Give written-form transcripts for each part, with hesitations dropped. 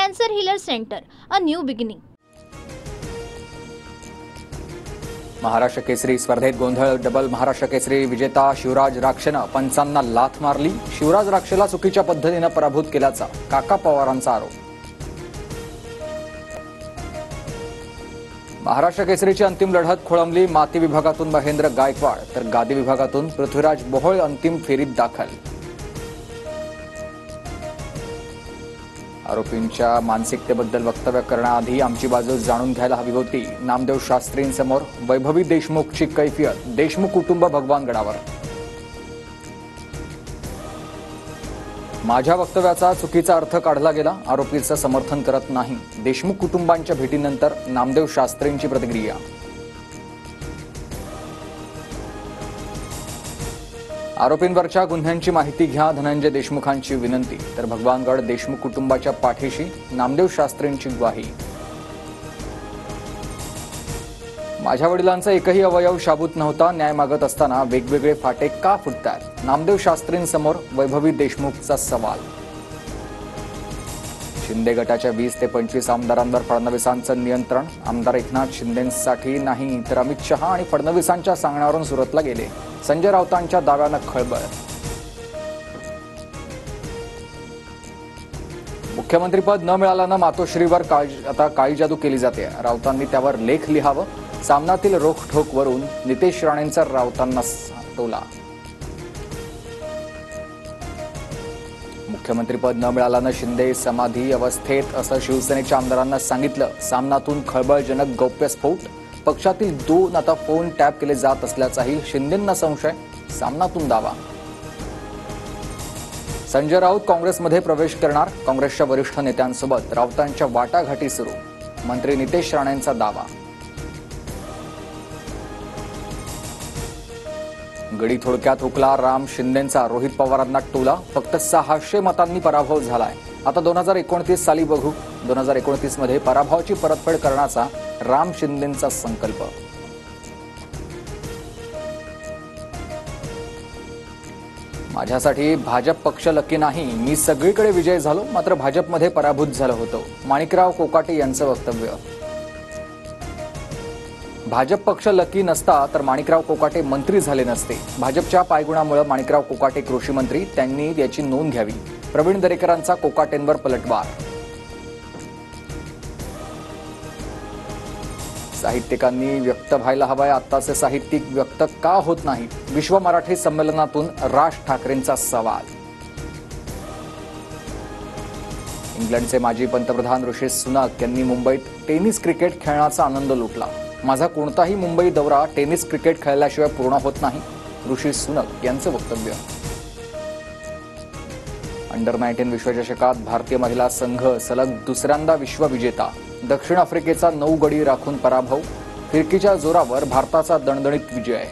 Cancer healer centre, a new beginning. Maharashtra Kesari स्पर्धेत गोंधळ. Double Maharashtra Kesari विजेता शिवराज राक्षेनं पंचांना लाथ मारली. शिवराज राक्षेला चुकीच्या पद्धतीनं पराभूत केल्याचा काका पवारांचा आरोप. महाराष्ट्र केसरीची अंतिम लढत खोळंबली. माती विभागातून महेंद्र गायकवाड तर गादी विभागातून पृथ्वीराज मोहोळ अंतिम फेरीत दाखल. आरोपींच्या मानसिकतेबद्दल वक्तव्य करण्याआधी आमची बाजू जाणून घ्यायला हवी होती. नामदेव शास्त्रींसमोर वैभवी देशमुखची कैफियत. देशमुख कुटुंब भगवानगडावर. माझ्या वक्तव्याचा चुकीचा अर्थ काढला गेला. आरोपीचं समर्थन करत नाही. देशमुख कुटुंबांच्या भेटीनंतर नामदेव शास्त्रींची प्रतिक्रिया. आरोपींवरच्या गुन्ह्यांची माहिती घ्या, धनंजय देशमुखांची विनंती. तर भगवानगड देशमुख कुटुंबाच्या पाठीशी नामदेव शास्त्रींची ग्वाही. माझ्या वडिलांचा एकही अवयव शाबूत नव्हता. न्याय मागत असताना वेगवेगळे फाटे का फुटतात? नामदेव शास्त्रींसमोर वैभवी देशमुखचा सवाल. शिंदे गटाच्या 20 ते 25 आमदारांवर फडणवीसांचं नियंत्रण. आमदार एकनाथ शिंदेंसाठी नाही तर अमित शहा आणि फडणवीसांच्या सांगण्यावरून सुरतला गेले. संजय राऊतांच्या दाव्यानं खळबळ. मुख्यमंत्रीपद न मिळाल्यानं मातोश्रीवर आता काळी जादू केली जाते. राऊतांनी त्यावर लेख लिहावं. सामनातील रोखठोकवरून नितेश राणेंचा राऊतांना टोला. मुख्यमंत्रीपद न मिळाल्यानं शिंदे समाधी अवस्थेत असं शिवसेनेच्या आमदारांना सांगितलं. सामनातून खळबळजनक गौप्यस्फोट. पक्षातील 2 आता फोन टॅप केले जात असल्याचाही शिंदेंना संशय. सामनातून दावा. संजय राऊत काँग्रेसमध्ये प्रवेश करणार. काँग्रेसच्या वरिष्ठ नेत्यांसोबत राऊतांच्या वाटाघाटी सुरू. मंत्री नितेश राणेंचा दावा. गडी थोडक्यात हुकला. राम शिंदेंचा रोहित पवारांना टोला. फक्त 600 मतांनी पराभव झालाय. आता 2029 साली बघू. 2029 मध्ये पराभवाची परतफेड करण्याचा राम शिंदेंचा संकल्प. माझ्यासाठी भाजप पक्ष लकी नाही. मी सगळीकडे विजय झालो, मात्र भाजपमध्ये पराभूत झालो होतो. माणिकराव कोकाटे यांचं वक्तव्य. भाजप पक्ष लकी नसता तर माणिकराव कोकाटे मंत्री झाले नसते. भाजपच्या पायगुणामुळे माणिकराव कोकाटे कृषी मंत्री. त्यांनी याची नोंद घ्यावी. प्रवीण दरेकरांचा कोकाटेंवर पलटवार. साहित्यिकांनी व्यक्त व्हायला हवंय. आत्ताचे साहित्यिक व्यक्त का होत नाहीत? विश्व मराठी संमेलनातून राज ठाकरेंचा सवाल. इंग्लंडचे माजी पंतप्रधान ऋषी सुनक यांनी मुंबईत टेनिस क्रिकेट खेळण्याचा आनंद लुटला. माझा कोणताही मुंबई दौरा टेनिस क्रिकेट खेळल्याशिवाय पूर्ण होत नाही. ऋषी सुनक यांचं वक्तव्य. अंडर-19 विश्वचषकात भारतीय महिला संघ सलग दुसऱ्यांदा विश्वविजेता. दक्षिण आफ्रिकेचा 9 गडी राखून पराभव. फिरकीच्या जोरावर भारताचा दणदणीत विजय.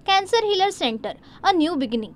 Cancer healer centre, a new beginning.